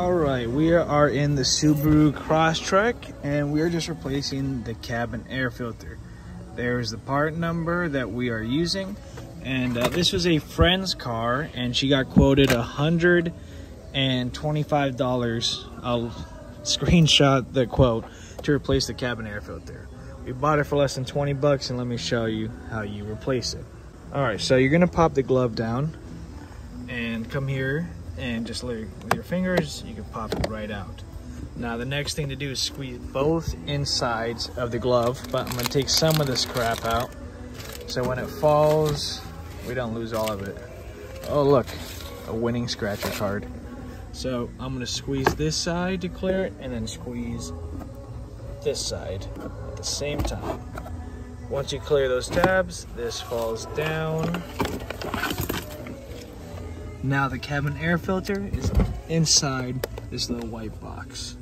Alright, we are in the Subaru Crosstrek and we are just replacing the cabin air filter. There's the part number that we are using, and this was a friend's car and she got quoted $125. I'll screenshot the quote to replace the cabin air filter. We bought it for less than 20 bucks, and let me show you how you replace it. Alright, so you're gonna pop the glove down and come here and just with your fingers, you can pop it right out. Now the next thing to do is squeeze both insides of the glove, but I'm gonna take some of this crap out so when it falls, we don't lose all of it. Oh look, a winning scratcher card. So I'm gonna squeeze this side to clear it and then squeeze this side at the same time. Once you clear those tabs, this falls down. Now the cabin air filter is inside this little white box.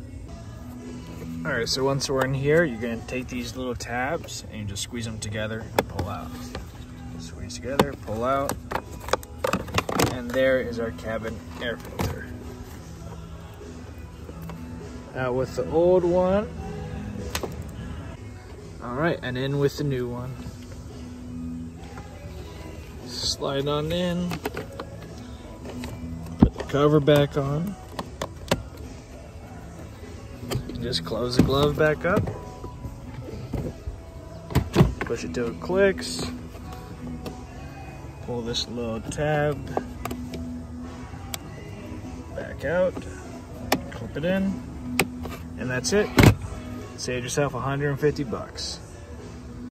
All right, so once we're in here, you're gonna take these little tabs and you just squeeze them together and pull out. Squeeze together, pull out, and there is our cabin air filter. Out with the old one. All right, and in with the new one. Slide on in. Put the cover back on. Just close the glove back up. Push it till it clicks. Pull this little tab back out. Clip it in. And that's it. Save yourself 150 bucks.